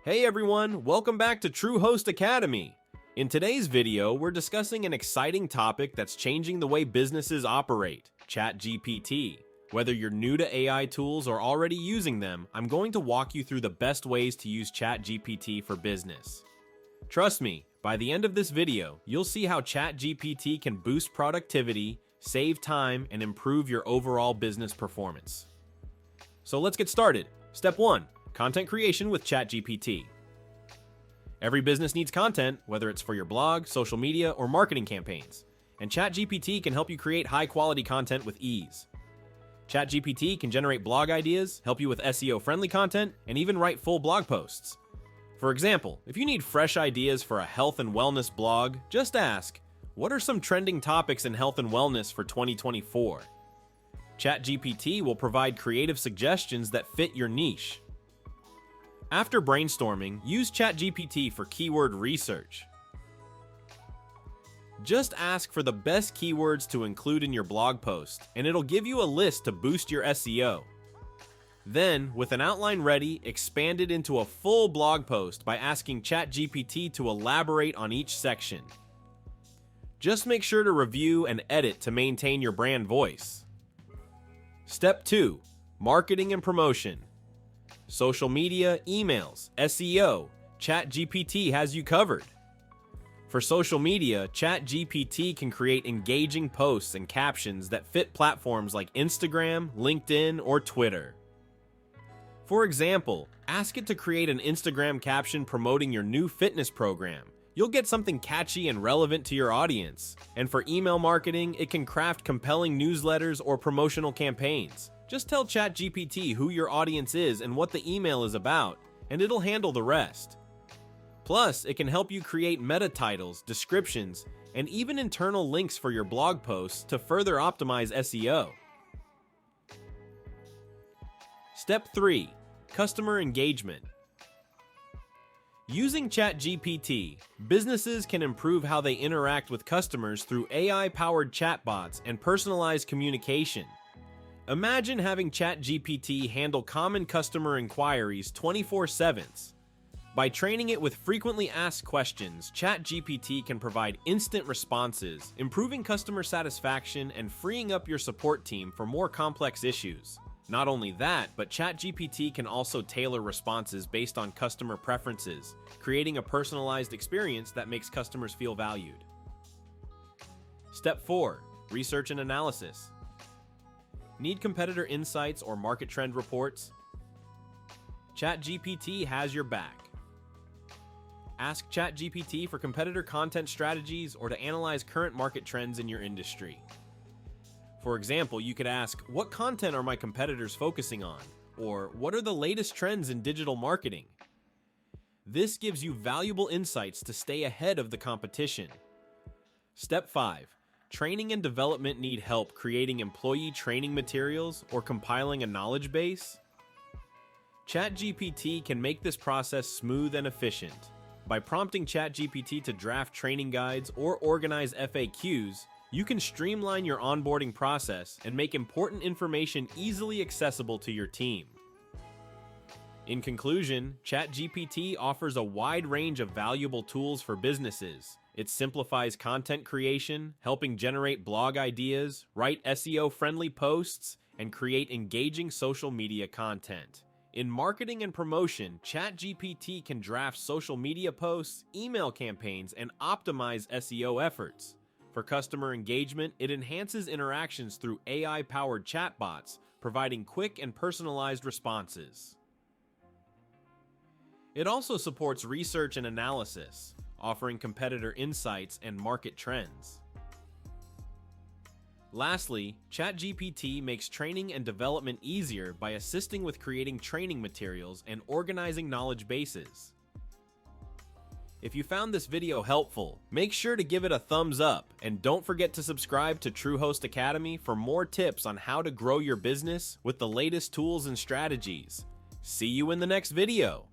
Hey everyone, welcome back to Truehost Academy. In today's video, we're discussing an exciting topic that's changing the way businesses operate, ChatGPT. Whether you're new to AI tools or already using them, I'm going to walk you through the best ways to use ChatGPT for business. Trust me, by the end of this video, you'll see how ChatGPT can boost productivity, save time, and improve your overall business performance. So let's get started. Step 1. Content creation with ChatGPT. Every business needs content, whether it's for your blog, social media, or marketing campaigns, and ChatGPT can help you create high-quality content with ease. ChatGPT can generate blog ideas, help you with SEO-friendly content, and even write full blog posts. For example, if you need fresh ideas for a health and wellness blog, just ask, what are some trending topics in health and wellness for 2024? ChatGPT will provide creative suggestions that fit your niche. After brainstorming, use ChatGPT for keyword research. Just ask for the best keywords to include in your blog post, and it'll give you a list to boost your SEO. Then, with an outline ready, expand it into a full blog post by asking ChatGPT to elaborate on each section. Just make sure to review and edit to maintain your brand voice. Step 2. Marketing and promotion. Social media, emails, SEO, ChatGPT has you covered. For social media, ChatGPT can create engaging posts and captions that fit platforms like Instagram, LinkedIn, or Twitter. For example, ask it to create an Instagram caption promoting your new fitness program. You'll get something catchy and relevant to your audience. And for email marketing, it can craft compelling newsletters or promotional campaigns. Just tell ChatGPT who your audience is and what the email is about, and it'll handle the rest. Plus, it can help you create meta titles, descriptions, and even internal links for your blog posts to further optimize SEO. Step 3. Customer engagement. Using ChatGPT, businesses can improve how they interact with customers through AI-powered chatbots and personalized communication. Imagine having ChatGPT handle common customer inquiries 24/7. By training it with frequently asked questions, ChatGPT can provide instant responses, improving customer satisfaction and freeing up your support team for more complex issues. Not only that, but ChatGPT can also tailor responses based on customer preferences, creating a personalized experience that makes customers feel valued. Step 4. Research and analysis. Need competitor insights or market trend reports? ChatGPT has your back. Ask ChatGPT for competitor content strategies or to analyze current market trends in your industry. For example, you could ask, what content are my competitors focusing on? Or what are the latest trends in digital marketing? This gives you valuable insights to stay ahead of the competition. Step 5. Training and development need help creating employee training materials or compiling a knowledge base? ChatGPT can make this process smooth and efficient. By prompting ChatGPT to draft training guides or organize FAQs, you can streamline your onboarding process and make important information easily accessible to your team. In conclusion, ChatGPT offers a wide range of valuable tools for businesses. It simplifies content creation, helping generate blog ideas, write SEO-friendly posts, and create engaging social media content. In marketing and promotion, ChatGPT can draft social media posts, email campaigns, and optimize SEO efforts. For customer engagement, it enhances interactions through AI-powered chatbots, providing quick and personalized responses. It also supports research and analysis, offering competitor insights and market trends. Lastly, ChatGPT makes training and development easier by assisting with creating training materials and organizing knowledge bases. If you found this video helpful, make sure to give it a thumbs up and don't forget to subscribe to Truehost Academy for more tips on how to grow your business with the latest tools and strategies. See you in the next video.